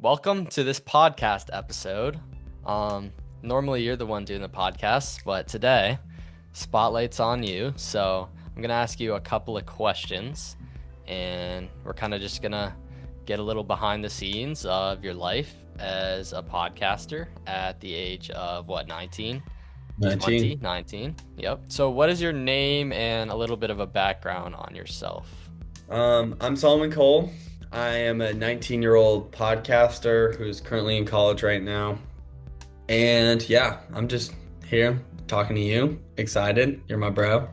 welcome to this podcast episode. Normally you're the one doing the podcast, but today, spotlight's on you. So I'm gonna ask you a couple of questions, and we're kind of just gonna get a little behind the scenes of your life as a podcaster at the age of 19? 19. 19. Yep. So what is your name and a little bit of a background on yourself? I'm Solomon Cole. I am a 19-year-old podcaster who's currently in college right now. And yeah, I'm just here talking to you. Excited. You're my bro.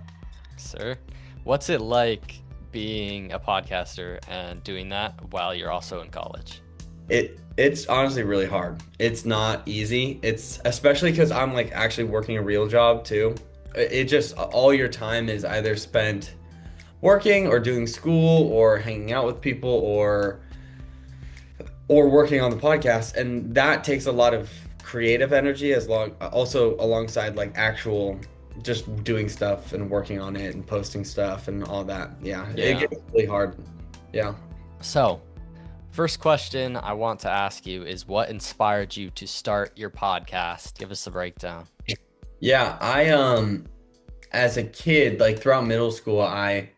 Sir, what's it like being a podcaster and doing that while you're also in college? It's honestly really hard. It's not easy. It's especially because I'm like actually working a real job too. It just all your time is either spent working or doing school or hanging out with people or working on the podcast, and that takes a lot of creative energy as long also alongside like actual just doing stuff and working on it and posting stuff and all that. Yeah, it Yeah. gets really hard. Yeah. So, first question I want to ask you is what inspired you to start your podcast? Give us a breakdown. Yeah, I as a kid, like throughout middle school, I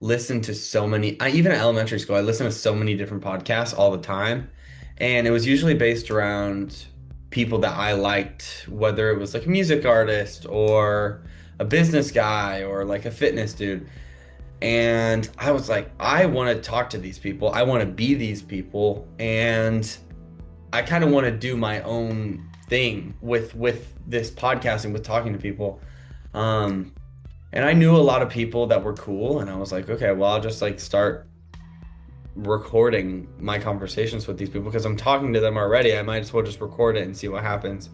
listened to so many, even at elementary school, I listened to so many different podcasts all the time. And it was usually based around people that I liked, whether it was like a music artist or a business guy or like a fitness dude. And I was like, I want to talk to these people. I want to be these people. And I kind of want to do my own thing with this podcasting, with talking to people. Um, and I knew a lot of people that were cool, and I was like, okay, well, I'll just like start recording my conversations with these people because I'm talking to them already. I might as well just record it and see what happens.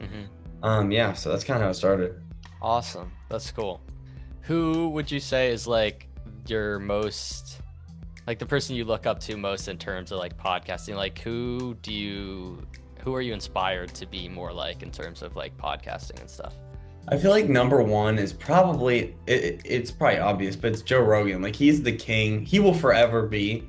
Yeah, so that's kind of how it started. Awesome. That's cool. Who would you say is like your most, like the person you look up to most in terms of like podcasting? Like who are you inspired to be more like in terms of like podcasting and stuff? I feel like number one is probably it's probably obvious, but it's Joe Rogan. Like he's the king. He will forever be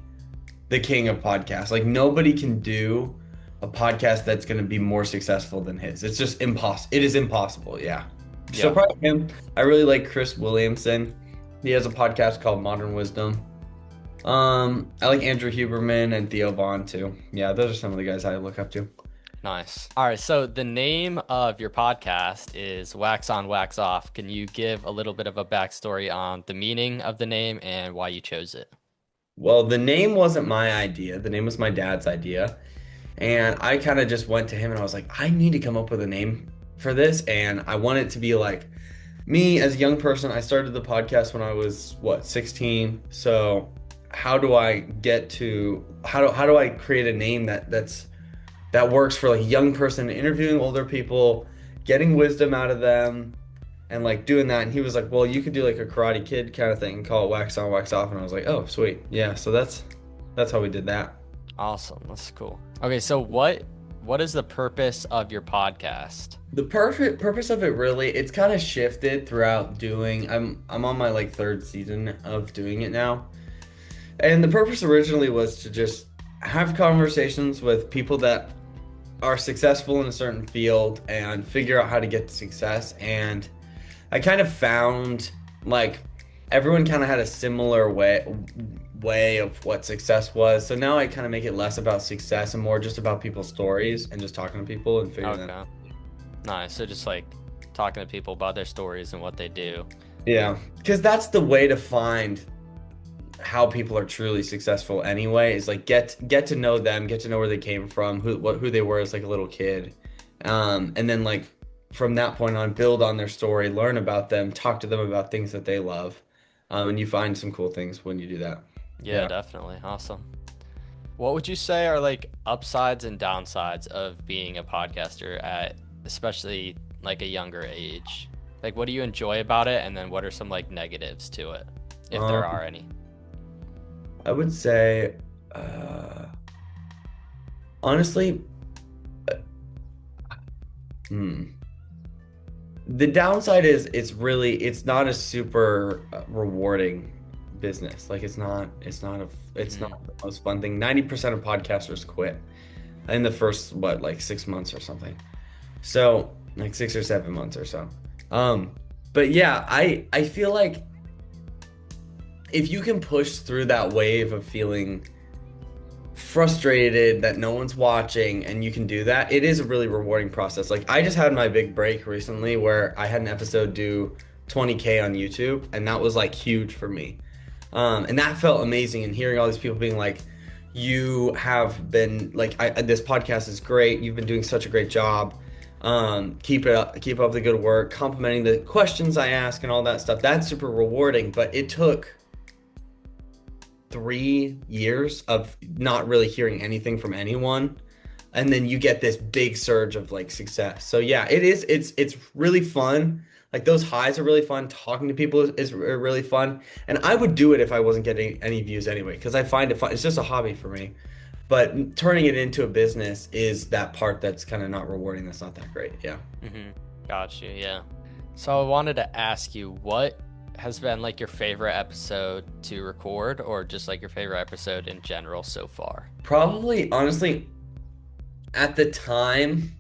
the king of podcasts. Like nobody can do a podcast that's going to be more successful than his. It's just impossible. It is impossible. Yeah. So Yeah. probably him. I really like Chris Williamson. He has a podcast called Modern Wisdom. I like Andrew Huberman and Theo Vaughn too. Yeah, those are some of the guys I look up to. Nice. All right. So the name of your podcast is Wax On, Wax Off. Can you give a little bit of a backstory on the meaning of the name and why you chose it? Well, the name wasn't my idea. The name was my dad's idea. And I kind of just went to him and I was like, I need to come up with a name for this. And I want it to be like me as a young person. I started the podcast when I was, 16. So how do I get to, how do I create a name that works for like a young person, interviewing older people, getting wisdom out of them, and like doing that? And he was like, well, you could do like a Karate Kid kind of thing and call it Wax On, Wax Off. And I was like, oh, sweet. Yeah. So that's how we did that. Awesome. That's cool. Okay. So what is the purpose of your podcast? The perfect purpose of it really, it's kind of shifted throughout doing. I'm on my like third season of doing it now. And the purpose originally was to just have conversations with people that are successful in a certain field and figure out how to get to success. And I kind of found like everyone kind of had a similar way of what success was. So now I kind of make it less about success and more just about people's stories and just talking to people and figuring that out. Okay. Nice. So just like talking to people about their stories and what they do. Yeah, because that's the way to find how people are truly successful anyway, is like get to know them, get to know where they came from, who they were as like a little kid, and then like from that point on build on their story, learn about them, talk to them about things that they love, and you find some cool things when you do that. Yeah, definitely. Awesome. What would you say are like upsides and downsides of being a podcaster at especially like a younger age? Like what do you enjoy about it, and then what are some like negatives to it, if there are any? I would say, honestly, uh, hmm. The downside is it's not a super rewarding business. Like it's not the most fun thing. 90% of podcasters quit. in the first, what, like 6 months or something. So like 6 or 7 months or so. Um, but yeah, I feel like if you can push through that wave of feeling frustrated that no one's watching and you can do that, it is a really rewarding process. Like I just had my big break recently where I had an episode do 20K on YouTube, and that was like huge for me. And that felt amazing. And hearing all these people being like, you have been like, this podcast is great. You've been doing such a great job. Keep it up, keep up the good work, complimenting the questions I ask and all that stuff. That's super rewarding, but it took 3 years of not really hearing anything from anyone, and then you get this big surge of like success. So yeah, it's really fun. Like those highs are really fun. Talking to people is really fun, and I would do it if I wasn't getting any views anyway, because I find it fun. It's just a hobby for me. But turning it into a business is that part that's kind of not rewarding. That's not that great. Yeah. Gotcha. Yeah. So I wanted to ask you, what has been like your favorite episode to record, or just like your favorite episode in general so far? Probably, honestly, at the time,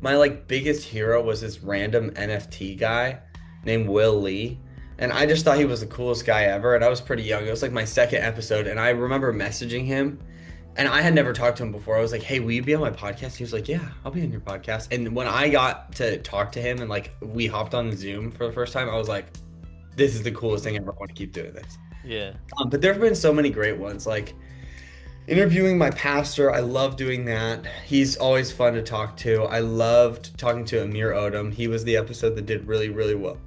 my like biggest hero was this random NFT guy named Will Lee. And I just thought he was the coolest guy ever. And I was pretty young. It was like my second episode. And I remember messaging him. And I had never talked to him before. I was like, hey, will you be on my podcast? He was like, yeah, I'll be on your podcast. And when I got to talk to him and like we hopped on Zoom for the first time, I was like, this is the coolest thing ever. I want to keep doing this. Yeah. But there have been so many great ones. Like interviewing my pastor, I love doing that. He's always fun to talk to. I loved talking to Amir Odom. He was the episode that did really, really well.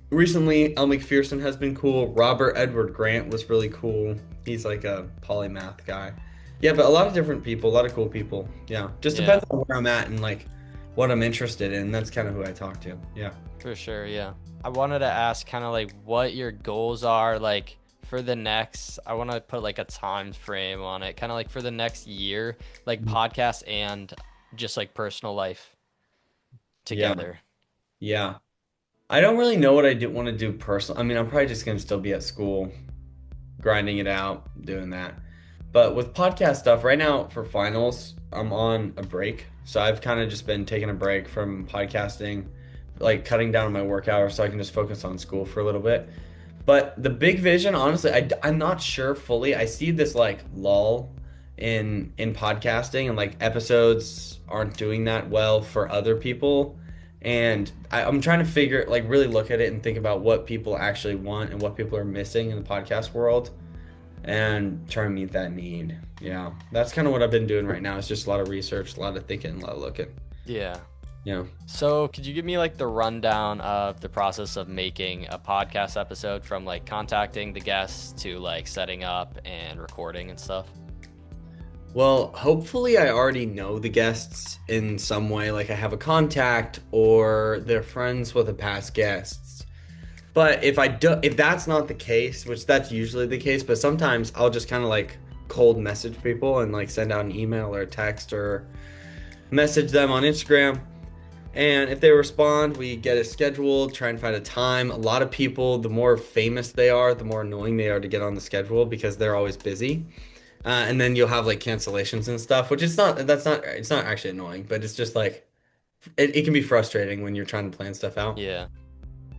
Recently, Elle McPherson has been cool. Robert Edward Grant was really cool. He's like a polymath guy. Yeah, but a lot of different people, a lot of cool people. Yeah, just depends on where I'm at and like what I'm interested in. That's kind of who I talk to. Yeah. For sure, yeah. I wanted to ask kind of like what your goals are like for the next, I want to put like a time frame on it, kind of like for the next year, like podcast and just like personal life together. Yeah. I don't really know what I do want to do personally. I mean, I'm probably just gonna still be at school, grinding it out, doing that. But with podcast stuff, right now for finals, I'm on a break. So I've kind of just been taking a break from podcasting, like cutting down on my work hours so I can just focus on school for a little bit. But the big vision, honestly, I'm not sure fully. I see this like lull in podcasting, and like episodes aren't doing that well for other people. And I'm trying to figure, like, really look at it and think about what people actually want and what people are missing in the podcast world, and try and meet that need. Yeah, that's kind of what I've been doing right now. It's just a lot of research, a lot of thinking, a lot of looking. Yeah. Yeah. So could you give me like the rundown of the process of making a podcast episode, from like contacting the guests to like setting up and recording and stuff? Well, hopefully I already know the guests in some way, like I have a contact or they're friends with the past guests. But if that's not the case, which that's usually the case, but sometimes I'll just kind of like cold message people and like send out an email or a text or message them on Instagram. And if they respond, we get it scheduled, try and find a time. A lot of people, the more famous they are, the more annoying they are to get on the schedule because they're always busy. And then you'll have like cancellations and stuff, which it's not actually annoying, but it's just like it can be frustrating when you're trying to plan stuff out. Yeah.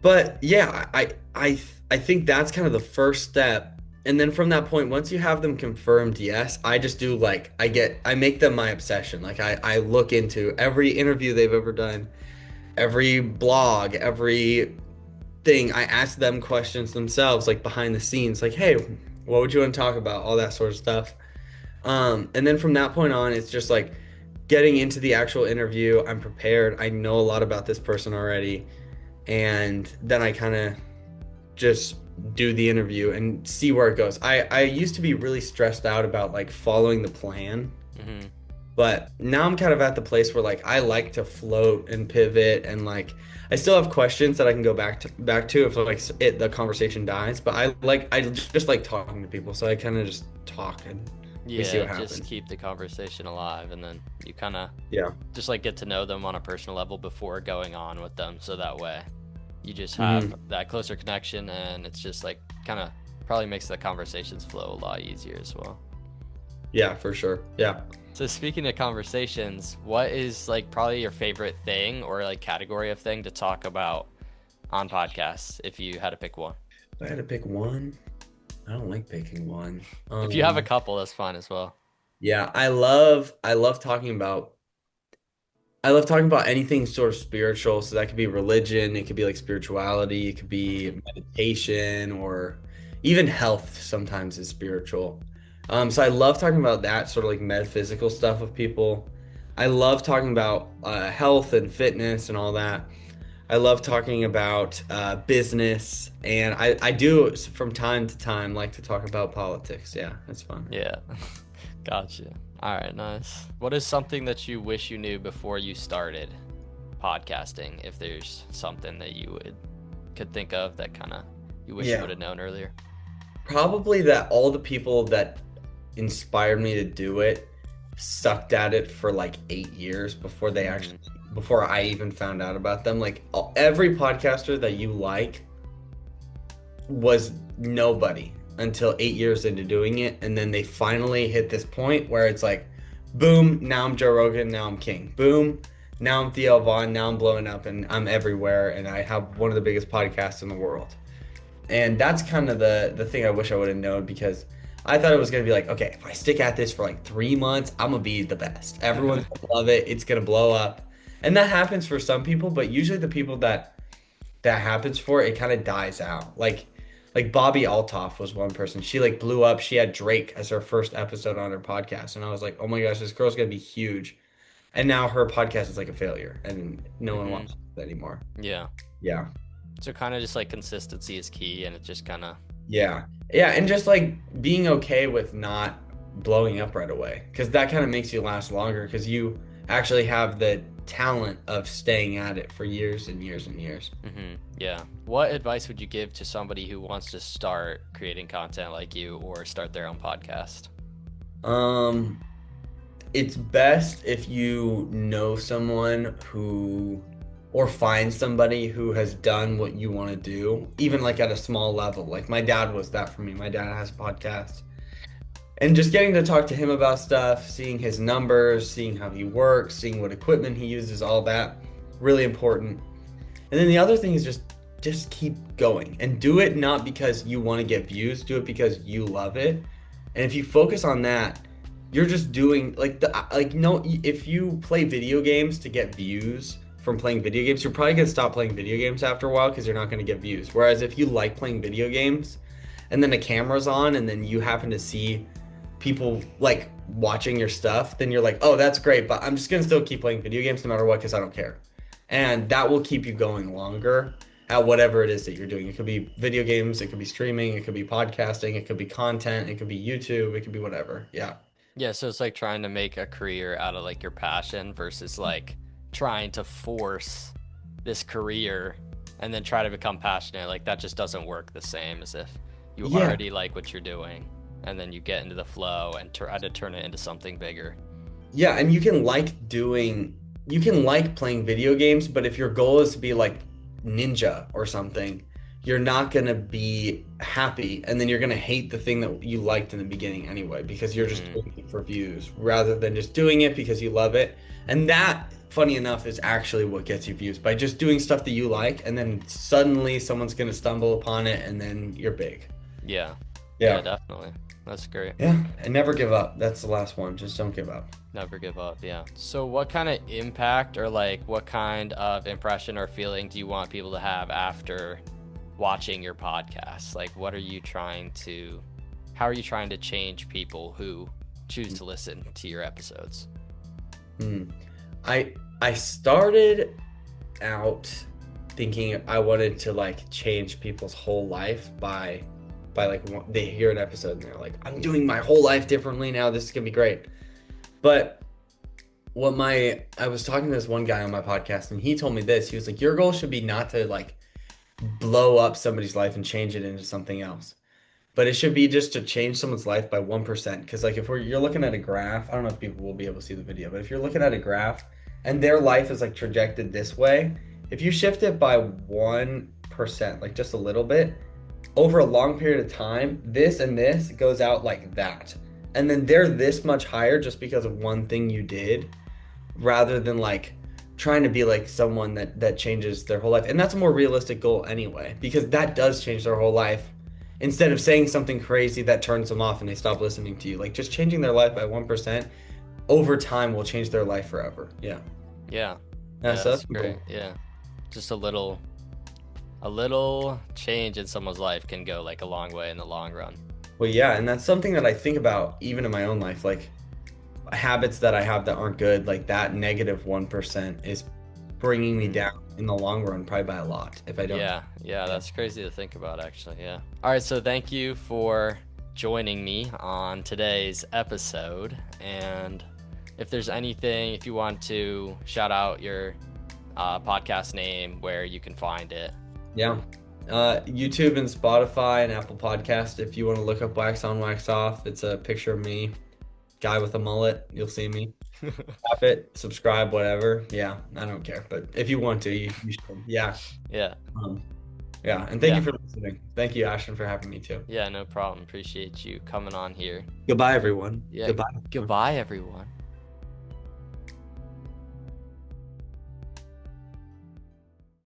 But yeah, I think that's kind of the first step. And then from that point, once you have them confirmed, yes, I just do like I make them my obsession. Like I look into every interview they've ever done, every blog, every thing. I ask them questions themselves, like behind the scenes, like, hey, what would you want to talk about? All that sort of stuff. And then from that point on, it's just like getting into the actual interview. I'm prepared. I know a lot about this person already. And then I kind of just do the interview and see where it goes. I used to be really stressed out about like following the plan. Mm-hmm. But now I'm kind of at the place where like I like to float and pivot, and like I still have questions that I can go back to if like the conversation dies. But I just like talking to people, so I kind of just talk and we see what happens. Just keep the conversation alive, and then you kind of just like get to know them on a personal level before going on with them, so that way you just have that closer connection, and it's just like kind of probably makes the conversations flow a lot easier as well. Yeah, for sure. Yeah. So speaking of conversations, what is like probably your favorite thing or like category of thing to talk about on podcasts if you had to pick one? If I had to pick one, I don't like picking one. If you have a couple, that's fine as well. Yeah, I love talking about anything sort of spiritual. So that could be religion, it could be like spirituality, it could be meditation, or even health sometimes is spiritual. So I love talking about that sort of like metaphysical stuff with people. I love talking about health and fitness and all that. I love talking about business, and I do from time to time like to talk about politics. Yeah, that's fun. Yeah. Gotcha. All right, nice. What is something that you wish you knew before you started podcasting? If there's something that you would could think of that kind of you wish you Yeah, would have known earlier. probably that all the people that inspired me to do it sucked at it for like 8 years before they Hmm. actually before I even found out about them. Like every podcaster that you like was nobody until 8 years into doing it, and then they finally hit this point where it's like, boom, now I'm Joe Rogan, now I'm king. Boom, now I'm Theo Vaughn, now I'm blowing up and I'm everywhere, and I have one of the biggest podcasts in the world. And that's kind of the thing I wish I would have known, because I thought it was gonna be like, okay, if I stick at this for like 3 months, I'm gonna be the best. Everyone's gonna love it. It's gonna blow up, and that happens for some people. But usually, the people that happens for, it kind of dies out. Like Bobby Altoff was one person. She like blew up. She had Drake as her first episode on her podcast, and I was like, oh my gosh, this girl's gonna be huge. And now her podcast is like a failure, and no one Hmm. watches it anymore. Yeah. Yeah. So kind of just like consistency is key, and it just kind of. Yeah. Yeah, and just like being okay with not blowing up right away, because that kind of makes you last longer, because you actually have the talent of staying at it for years and years and years. Hmm. Yeah. What advice would you give to somebody who wants to start creating content like you or start their own podcast? Um, it's best if you know someone who, or find somebody who has done what you want to do, even like at a small level. Like my dad was that for me. My dad has a podcast. And just getting to talk to him about stuff, seeing his numbers, seeing how he works, seeing what equipment he uses, all that, really important. And then the other thing is just keep going and do it not because you want to get views, do it because you love it. And if you focus on that, you're just doing like no, if you play video games to get views from playing video games, you're probably going to stop playing video games after a while because you're not going to get views. Whereas if you like playing video games and then the camera's on and then you happen to see people like watching your stuff, then you're like, oh, that's great, but I'm just gonna still keep playing video games no matter what because I don't care. And that will keep you going longer at whatever it is that you're doing. It could be video games, it could be streaming, it could be podcasting, it could be content, it could be YouTube, it could be whatever. Yeah. Yeah, so it's like trying to make a career out of like your passion versus like trying to force this career and then try to become passionate. Like that just doesn't work the same as if you Yeah. already like what you're doing and then you get into the flow and try to turn it into something bigger. Yeah, and you can like playing video games, but if your goal is to be like Ninja or something, you're not gonna be happy, and then you're gonna hate the thing that you liked in the beginning anyway, because you're just Hmm. doing it for views rather than just doing it because you love it. And that, funny enough, is actually what gets you views, by just doing stuff that you like, and then suddenly someone's gonna stumble upon it, and then you're big. Yeah. Yeah, Yeah. definitely. That's great. Yeah, and never give up. That's the last one. Just don't give up. Never give up. Yeah. So, what kind of impact or like what kind of impression or feeling do you want people to have after watching your podcast? Like, how are you trying to change people who choose to listen to your episodes? Hmm. I started out thinking I wanted to like change people's whole life by like they hear an episode and they're like, I'm doing my whole life differently now. This is gonna be great. But I was talking to this one guy on my podcast, and he told me this. He was like, your goal should be not to like blow up somebody's life and change it into something else, but it should be just to change someone's life by 1%. Because like if you're looking at a graph, I don't know if people will be able to see the video, but if you're looking at a graph and their life is like trajected this way, if you shift it by 1%, like just a little bit, over a long period of time, this and this goes out like that. and then they're this much higher just because of one thing you did, rather than like trying to be like someone that changes their whole life. And that's a more realistic goal anyway, because that does change their whole life. Instead of saying something crazy that turns them off and they stop listening to you, like just changing their life by 1% over time will change their life forever. Yeah. Yeah. Yeah, Yeah, so that's that's the great. goal. Yeah. Just a little change in someone's life can go like a long way in the long run. Well, yeah, and that's something that I think about even in my own life, like habits that I have that aren't good, like that negative 1% is bringing me Mm. down in the long run, probably by a lot if I don't. Yeah, yeah, Yeah. that's crazy to think about actually. Yeah. All right, so thank you for joining me on today's episode. And if there's anything, if you want to shout out your podcast name, where you can find it. Yeah. YouTube and Spotify and Apple Podcast. If you want to look up Wax On, Wax Off, it's a picture of me, guy with a mullet. You'll see me. Tap it, subscribe, whatever. Yeah, I don't care. But if you want to, you should. Yeah. Yeah, Um, yeah. And thank yeah, you for listening. Thank you, Ashton, for having me too. yeah, no problem. Appreciate you coming on here. Goodbye, everyone. Yeah, Goodbye. goodbye, everyone.